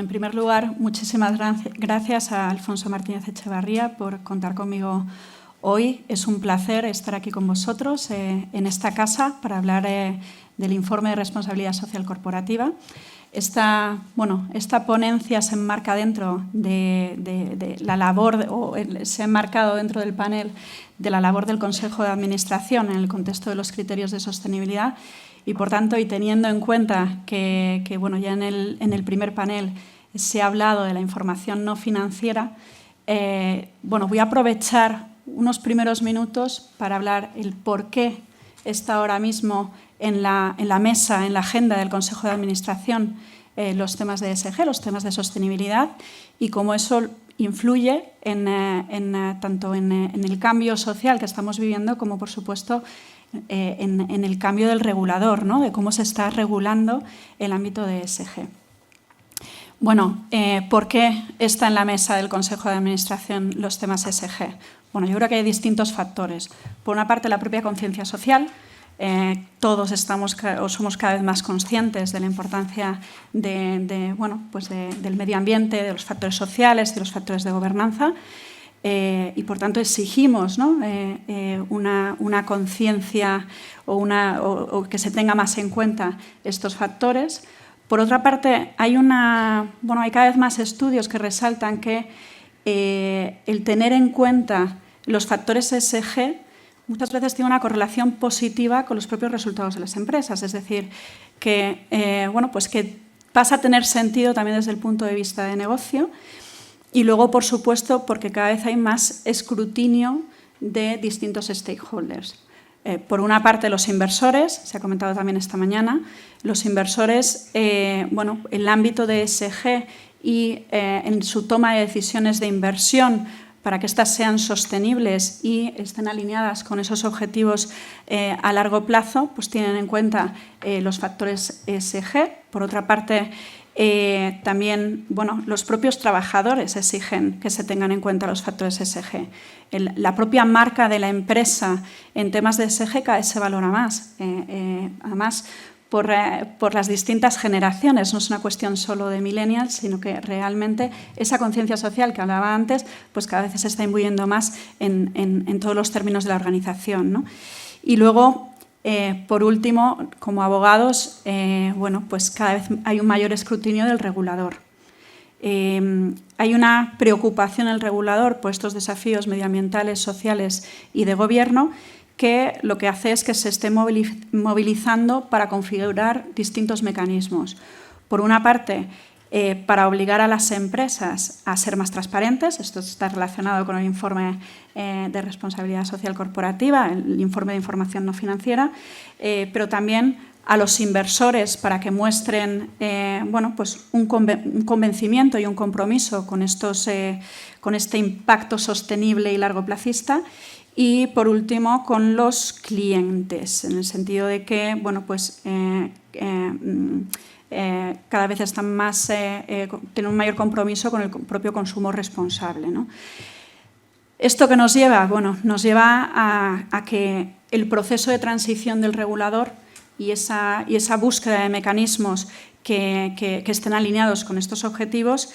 En primer lugar, muchísimas gracias a Alfonso Martínez Echevarría por contar conmigo hoy. Es un placer estar aquí con vosotros en esta casa para hablar del informe de responsabilidad social corporativa. Esta ponencia se enmarca dentro de la labor, se ha enmarcado dentro del panel de la labor del Consejo de Administración en el contexto de los criterios de sostenibilidad. Y, por tanto, y teniendo en cuenta que ya en el primer panel se ha hablado de la información no financiera, voy a aprovechar unos primeros minutos para hablar el por qué está ahora mismo en la mesa, en la agenda del Consejo de Administración, los temas de ESG, los temas de sostenibilidad, y cómo eso influye tanto en el cambio social que estamos viviendo como, por supuesto, en el cambio del regulador, ¿no? De cómo se está regulando el ámbito de ESG. ¿Por qué está en la mesa del Consejo de Administración los temas ESG? Yo creo que hay distintos factores. Por una parte, la propia conciencia social. Todos somos cada vez más conscientes de la importancia del medio ambiente, de los factores sociales, de los factores de gobernanza. Y, por tanto, exigimos, ¿no? una conciencia o que se tenga más en cuenta estos factores. Por otra parte, hay cada vez más estudios que resaltan que el tener en cuenta los factores ESG muchas veces tiene una correlación positiva con los propios resultados de las empresas. Es decir, que pasa a tener sentido también desde el punto de vista de negocio. Y luego, por supuesto, porque cada vez hay más escrutinio de distintos stakeholders. Por una parte, los inversores, se ha comentado también esta mañana, los inversores, el ámbito de ESG y en su toma de decisiones de inversión para que éstas sean sostenibles y estén alineadas con esos objetivos a largo plazo, pues tienen en cuenta los factores ESG. Por otra parte, también los propios trabajadores exigen que se tengan en cuenta los factores ESG. La propia marca de la empresa en temas de ESG cada vez se valora más. Además, por las distintas generaciones, no es una cuestión solo de millennials, sino que realmente esa conciencia social que hablaba antes, pues cada vez se está imbuyendo más en todos los términos de la organización, ¿no? Y luego, por último, como abogados, pues cada vez hay un mayor escrutinio del regulador. Hay una preocupación en el regulador por estos desafíos medioambientales, sociales y de gobierno, que lo que hace es que se esté movilizando para configurar distintos mecanismos. Por una parte, para obligar a las empresas a ser más transparentes. Esto está relacionado con el informe de responsabilidad social corporativa, el informe de información no financiera, pero también a los inversores para que muestren un convencimiento y un compromiso con este impacto sostenible y largoplacista. Y, por último, con los clientes, en el sentido de que cada vez están más, tienen un mayor compromiso con el propio consumo responsable, ¿no? ¿Esto qué nos lleva? Nos lleva a que el proceso de transición del regulador y esa búsqueda de mecanismos que estén alineados con estos objetivos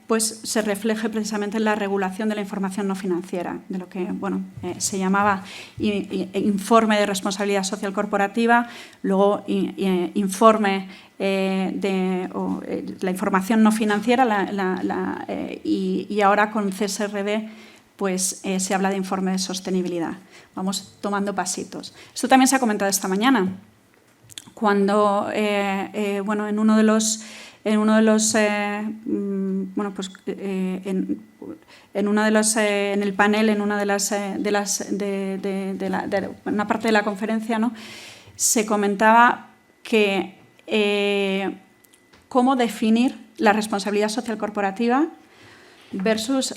pues se refleje precisamente en la regulación de la información no financiera, de lo que se llamaba informe de responsabilidad social corporativa, luego informe de la información no financiera y ahora con CSRD pues se habla de informe de sostenibilidad. Vamos tomando pasitos. Esto también se ha comentado esta mañana, cuando en el panel, en una parte de la conferencia, ¿no?, se comentaba que cómo definir la responsabilidad social corporativa versus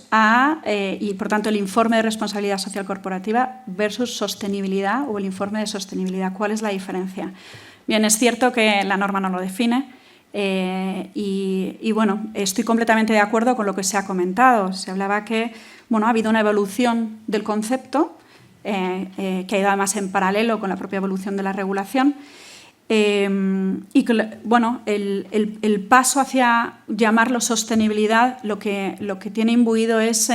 y por tanto el informe de responsabilidad social corporativa versus sostenibilidad o el informe de sostenibilidad. ¿Cuál es la diferencia? Bien, es cierto que la norma no lo define. Estoy completamente de acuerdo con lo que se ha comentado. Se hablaba que ha habido una evolución del concepto que ha ido además en paralelo con la propia evolución de la regulación Y que, bueno, el paso hacia llamarlo sostenibilidad lo que tiene imbuido es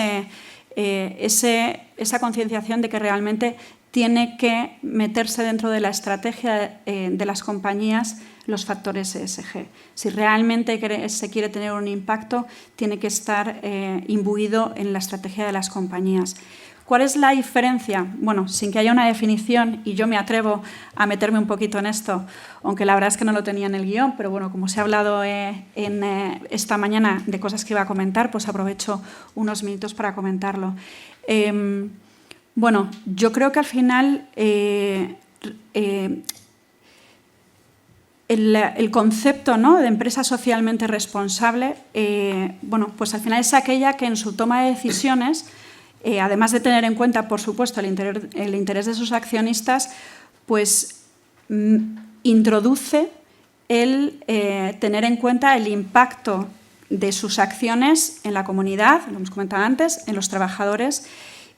esa concienciación de que realmente tiene que meterse dentro de la estrategia de las compañías los factores ESG. Si realmente se quiere tener un impacto, tiene que estar imbuido en la estrategia de las compañías. ¿Cuál es la diferencia? Bueno, sin que haya una definición, y yo me atrevo a meterme un poquito en esto, aunque la verdad es que no lo tenía en el guión, pero bueno, como se ha hablado esta mañana de cosas que iba a comentar, pues aprovecho unos minutos para comentarlo. Bueno, yo creo que al final el concepto, ¿no?, de empresa socialmente responsable, bueno, pues al final es aquella que en su toma de decisiones, además de tener en cuenta, por supuesto, el interés de sus accionistas, pues introduce el tener en cuenta el impacto de sus acciones en la comunidad, lo hemos comentado antes, en los trabajadores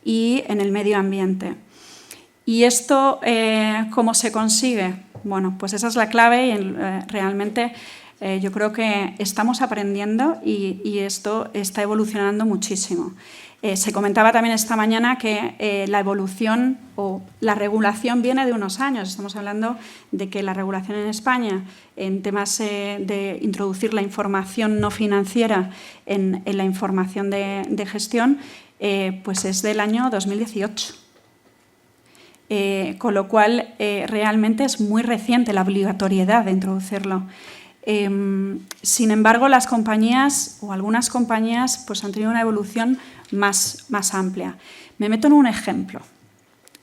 y en el medio ambiente. ¿Y esto cómo se consigue? Bueno, pues esa es la clave y realmente yo creo que estamos aprendiendo y esto está evolucionando muchísimo. Se comentaba también esta mañana que la evolución o la regulación viene de unos años. Estamos hablando de que la regulación en España en temas de introducir la información no financiera en la información de gestión pues es del año 2018. Con lo cual realmente es muy reciente la obligatoriedad de introducirlo. Sin embargo, las compañías o algunas compañías pues han tenido una evolución más amplia. Me meto en un ejemplo,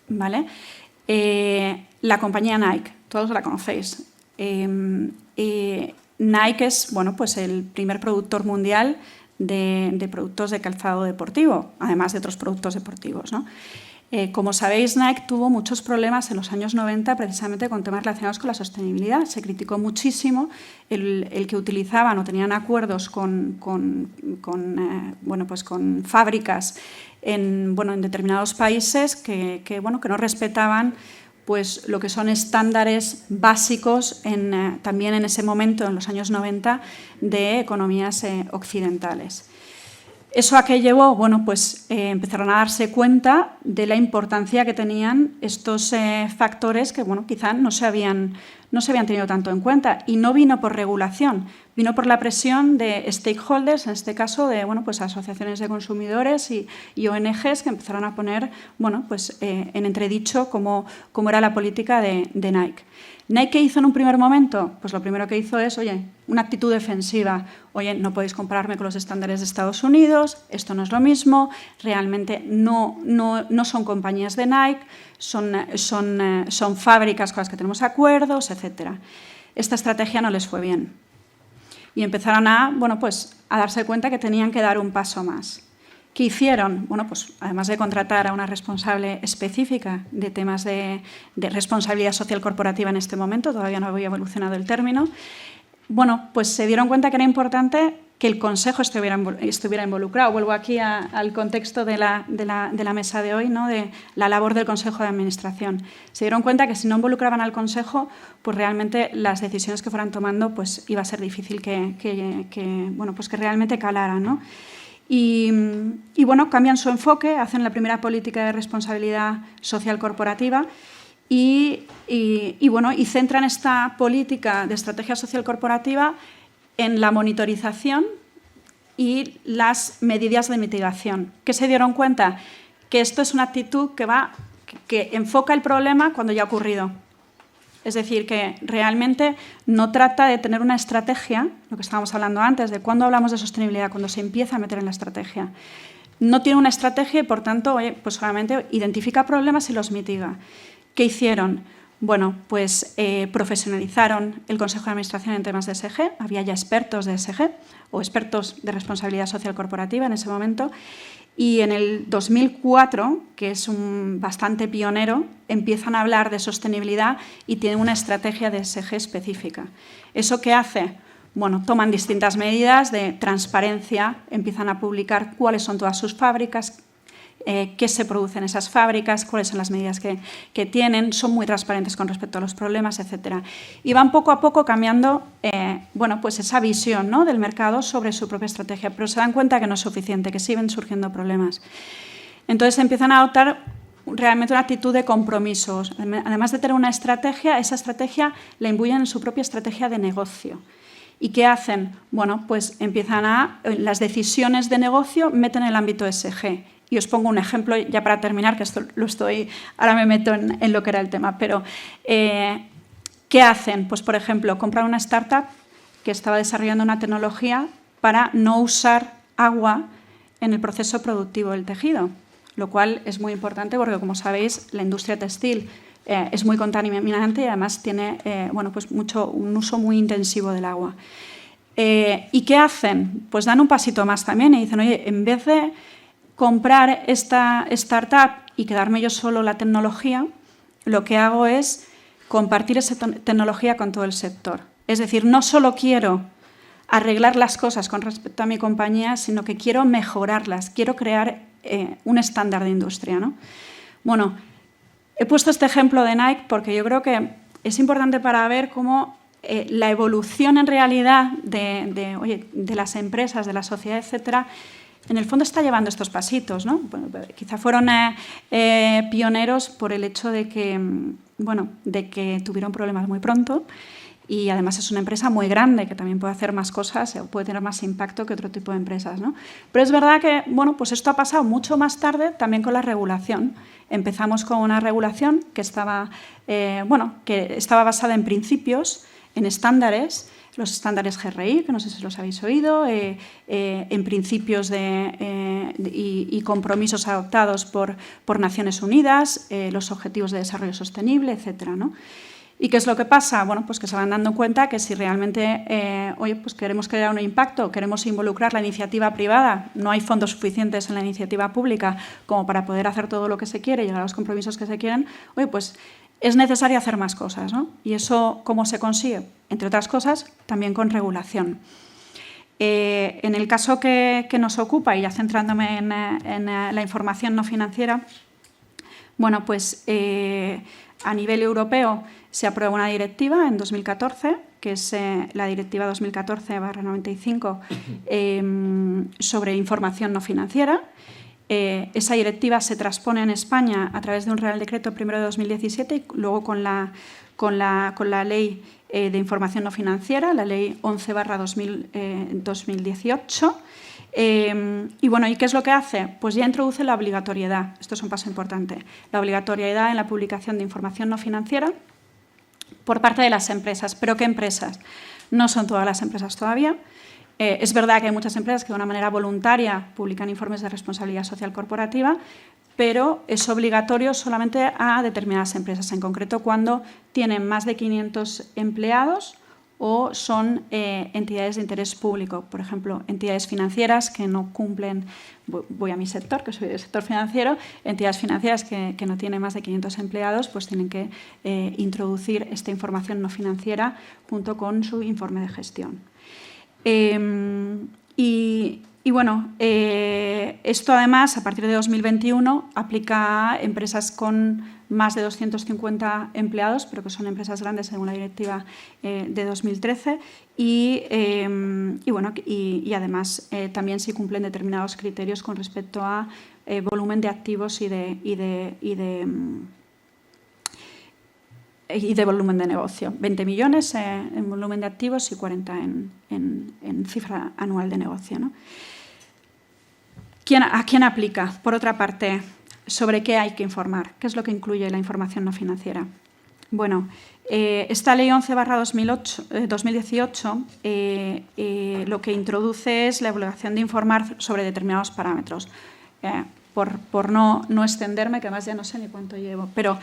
¿vale? La compañía Nike, todos la conocéis. Nike es, bueno, pues el primer productor mundial de productos de calzado deportivo, además de otros productos deportivos, ¿no? Como sabéis, Nike tuvo muchos problemas en los años 90 precisamente con temas relacionados con la sostenibilidad. Se criticó muchísimo el que utilizaban o tenían acuerdos con fábricas en determinados países que no respetaban pues, lo que son estándares básicos también en ese momento, en los años 90, de economías occidentales. ¿Eso a qué llevó? Bueno, pues empezaron a darse cuenta de la importancia que tenían estos factores que, bueno, quizá no se habían tenido tanto en cuenta. Y no vino por regulación, vino por la presión de stakeholders, en este caso de, bueno, pues asociaciones de consumidores y ONGs que empezaron a poner, bueno, pues en entredicho cómo era la política de Nike. ¿Nike qué hizo en un primer momento? Pues lo primero que hizo es, oye, una actitud defensiva. Oye, no podéis compararme con los estándares de Estados Unidos, esto no es lo mismo, realmente no son compañías de Nike, son fábricas con las que tenemos acuerdos, etc. Esta estrategia no les fue bien. Y empezaron a darse cuenta que tenían que dar un paso más. ¿Qué hicieron? Bueno, pues además de contratar a una responsable específica de temas de responsabilidad social corporativa en este momento, todavía no había evolucionado el término, bueno, pues se dieron cuenta que era importante que el Consejo estuviera involucrado. Vuelvo aquí al contexto de la mesa de hoy, ¿no?, de la labor del Consejo de Administración. Se dieron cuenta que si no involucraban al Consejo, pues realmente las decisiones que fueran tomando pues iba a ser difícil que realmente calaran, ¿no? Y bueno, cambian su enfoque, hacen la primera política de responsabilidad social corporativa y centran esta política de estrategia social corporativa en la monitorización y las medidas de mitigación. ¿Qué se dieron cuenta? Que esto es una actitud que enfoca el problema cuando ya ha ocurrido. Es decir, que realmente no trata de tener una estrategia, lo que estábamos hablando antes, de cuando hablamos de sostenibilidad, cuando se empieza a meter en la estrategia. No tiene una estrategia y, por tanto, pues solamente identifica problemas y los mitiga. ¿Qué hicieron? Bueno, pues profesionalizaron el Consejo de Administración en temas de ESG, había ya expertos de ESG o expertos de responsabilidad social corporativa en ese momento, y en el 2004, que es bastante pionero, empiezan a hablar de sostenibilidad y tienen una estrategia de ESG específica. ¿Eso qué hace? Bueno, toman distintas medidas de transparencia, empiezan a publicar cuáles son todas sus fábricas, qué se produce en esas fábricas, cuáles son las medidas que tienen, son muy transparentes con respecto a los problemas, etc. Y van poco a poco cambiando bueno, pues esa visión, ¿no?, del mercado sobre su propia estrategia, pero se dan cuenta que no es suficiente, que siguen surgiendo problemas. Entonces empiezan a adoptar realmente una actitud de compromisos. Además de tener una estrategia, esa estrategia la imbuyen en su propia estrategia de negocio. ¿Y qué hacen? Bueno, pues empiezan las decisiones de negocio meten el ámbito ESG. Y os pongo un ejemplo ya para terminar, que esto ahora me meto en lo que era el tema, pero ¿qué hacen? Pues, por ejemplo, compran una startup que estaba desarrollando una tecnología para no usar agua en el proceso productivo del tejido, lo cual es muy importante porque, como sabéis, la industria textil es muy contaminante y además tiene bueno, pues un uso muy intensivo del agua. ¿Y qué hacen? Pues dan un pasito más también y dicen, oye, en vez de comprar esta startup y quedarme yo solo la tecnología, lo que hago es compartir esa tecnología con todo el sector. Es decir, no solo quiero arreglar las cosas con respecto a mi compañía, sino que quiero mejorarlas, quiero crear un estándar de industria, ¿no? Bueno, he puesto este ejemplo de Nike porque yo creo que es importante para ver cómo la evolución en realidad de las empresas, de la sociedad, etcétera, en el fondo está llevando estos pasitos, ¿no? Bueno, quizá fueron pioneros por el hecho de que, bueno, de que tuvieron problemas muy pronto y además es una empresa muy grande que también puede hacer más cosas, puede tener más impacto que otro tipo de empresas, ¿no? Pero es verdad que, bueno, pues esto ha pasado mucho más tarde también con la regulación. Empezamos con una regulación que estaba basada en principios, en estándares, los estándares GRI, que no sé si los habéis oído, en principios y compromisos adoptados por Naciones Unidas, los Objetivos de Desarrollo Sostenible, etcétera, ¿no? ¿Y qué es lo que pasa? Bueno, pues que se van dando cuenta que si realmente pues queremos crear un impacto, queremos involucrar la iniciativa privada, no hay fondos suficientes en la iniciativa pública como para poder hacer todo lo que se quiere y llegar a los compromisos que se quieren, pues es necesario hacer más cosas, ¿no? ¿Y eso cómo se consigue? Entre otras cosas, también con regulación. En el caso que nos ocupa, y ya centrándome en la información no financiera, bueno, pues a nivel europeo se aprueba una directiva en 2014, que es la Directiva 2014/95 sobre información no financiera. Esa directiva se transpone en España a través de un Real Decreto primero de 2017 y luego con la Ley de Información No Financiera, la Ley 11/2018. Y bueno, ¿y qué es lo que hace? Pues ya introduce la obligatoriedad, esto es un paso importante, la obligatoriedad en la publicación de información no financiera por parte de las empresas. ¿Pero qué empresas? No son todas las empresas todavía. Es verdad que hay muchas empresas que de una manera voluntaria publican informes de responsabilidad social corporativa, pero es obligatorio solamente a determinadas empresas, en concreto cuando tienen más de 500 empleados o son entidades de interés público, por ejemplo, entidades financieras que no cumplen, voy a mi sector, que soy del sector financiero, entidades financieras que no tienen más de 500 empleados, pues tienen que introducir esta información no financiera junto con su informe de gestión. Y bueno, esto además, a partir de 2021, aplica a empresas con más de 250 empleados, pero que son empresas grandes según la directiva de 2013 y además también si cumplen determinados criterios con respecto a volumen de activos y de volumen de negocio. 20 millones en volumen de activos y 40 en cifra anual de negocio, ¿no? ¿A quién aplica? Por otra parte, ¿sobre qué hay que informar? ¿Qué es lo que incluye la información no financiera? Bueno, esta Ley 11/2018 lo que introduce es la obligación de informar sobre determinados parámetros. Por no extenderme, que además ya no sé ni cuánto llevo, pero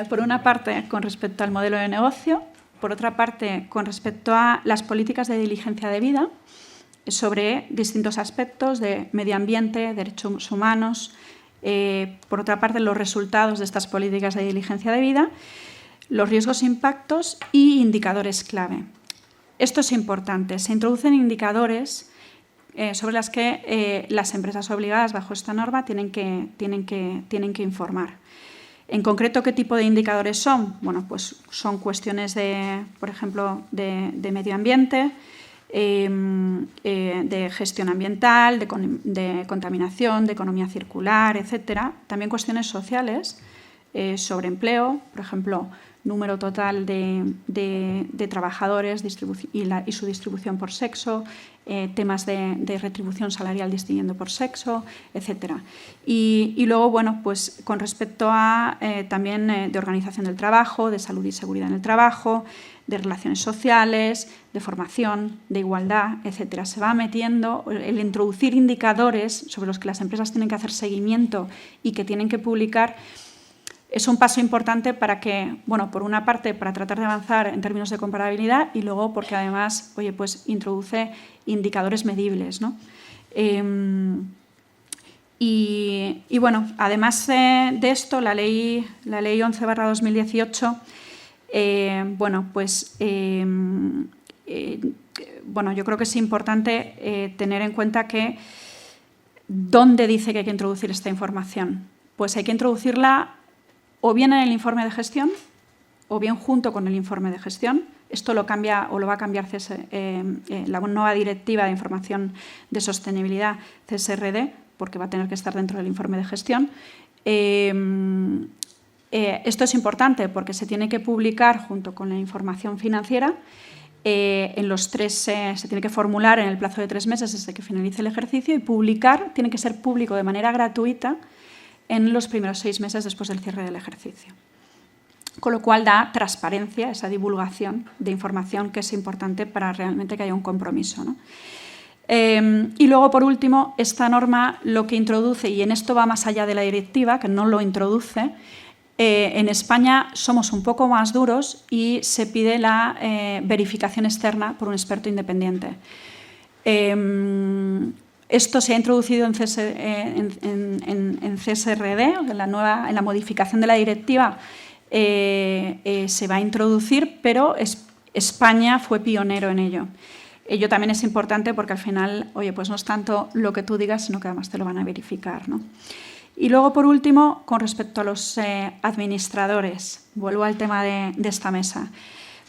por una parte con respecto al modelo de negocio, por otra parte con respecto a las políticas de diligencia debida sobre distintos aspectos de medio ambiente, derechos humanos, por otra parte los resultados de estas políticas de diligencia debida, los riesgos e impactos y indicadores clave. Esto es importante, se introducen indicadores sobre las que las empresas obligadas bajo esta norma tienen que informar. En concreto, ¿qué tipo de indicadores son? Bueno, pues son cuestiones por ejemplo, de medio ambiente, de gestión ambiental, de contaminación, de economía circular, etcétera. También cuestiones sociales sobre empleo, por ejemplo, número total de trabajadores y su distribución por sexo, temas de retribución salarial distinguiendo por sexo, etcétera. Y luego, bueno, pues con respecto a también de organización del trabajo, de salud y seguridad en el trabajo, de relaciones sociales, de formación, de igualdad, etcétera. Se va metiendo el introducir indicadores sobre los que las empresas tienen que hacer seguimiento y que tienen que publicar. Es un paso importante para que, bueno, por una parte, para tratar de avanzar en términos de comparabilidad y luego porque además, oye, pues introduce indicadores medibles, ¿no? Y bueno, además de esto, la ley 11/2018, bueno, pues bueno, yo creo que es importante tener en cuenta que ¿dónde dice que hay que introducir esta información? Pues hay que introducirla o bien en el informe de gestión o bien junto con el informe de gestión. Esto lo cambia o lo va a cambiar la nueva directiva de información de sostenibilidad, CSRD, porque va a tener que estar dentro del informe de gestión. Esto es importante porque se tiene que publicar junto con la información financiera. Se tiene que formular en el plazo de 3 meses desde que finalice el ejercicio y publicar, tiene que ser público de manera gratuita en los primeros 6 meses después del cierre del ejercicio. Con lo cual da transparencia, esa divulgación de información que es importante para realmente que haya un compromiso, ¿no? Y luego, por último, esta norma lo que introduce, y en esto va más allá de la directiva, que no lo introduce, en España somos un poco más duros y se pide la verificación externa por un experto independiente. Esto se ha introducido en CSRD, en la modificación de la directiva se va a introducir, pero España fue pionero en ello. Ello también es importante porque al final, oye, pues no es tanto lo que tú digas, sino que además te lo van a verificar, ¿no? Y luego, por último, con respecto a los administradores, vuelvo al tema de esta mesa.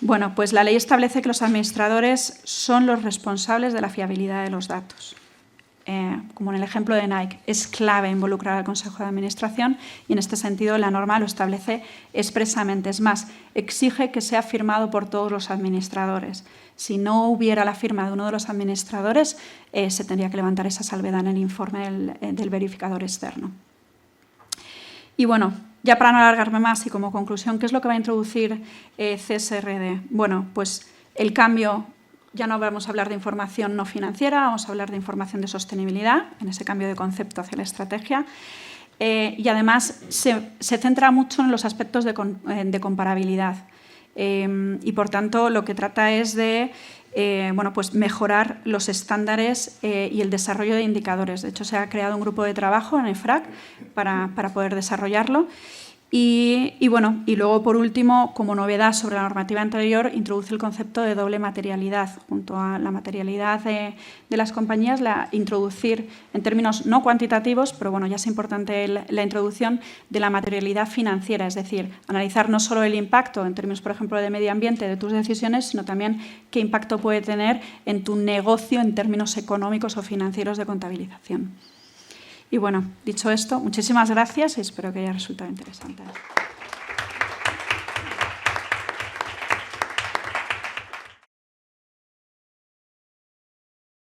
Bueno, pues la ley establece que los administradores son los responsables de la fiabilidad de los datos. Como en el ejemplo de Nike, es clave involucrar al Consejo de Administración y en este sentido la norma lo establece expresamente. Es más, exige que sea firmado por todos los administradores. Si no hubiera la firma de uno de los administradores, se tendría que levantar esa salvedad en el informe del verificador externo. Y bueno, ya para no alargarme más y como conclusión, ¿qué es lo que va a introducir CSRD? Bueno, pues el cambio. Ya no vamos a hablar de información no financiera, vamos a hablar de información de sostenibilidad, en ese cambio de concepto hacia la estrategia. Y además se centra mucho en los aspectos de comparabilidad. Y por tanto lo que trata es de bueno, pues mejorar los estándares y el desarrollo de indicadores. De hecho, se ha creado un grupo de trabajo en EFRAC para poder desarrollarlo. Y bueno, y luego, por último, como novedad sobre la normativa anterior, introduce el concepto de doble materialidad. Junto a la materialidad de las compañías, introducir en términos no cuantitativos, pero bueno, ya es importante la introducción de la materialidad financiera, es decir, analizar no solo el impacto en términos, por ejemplo, de medio ambiente de tus decisiones, sino también qué impacto puede tener en tu negocio en términos económicos o financieros de contabilización. Y bueno, dicho esto, muchísimas gracias y espero que haya resultado interesante.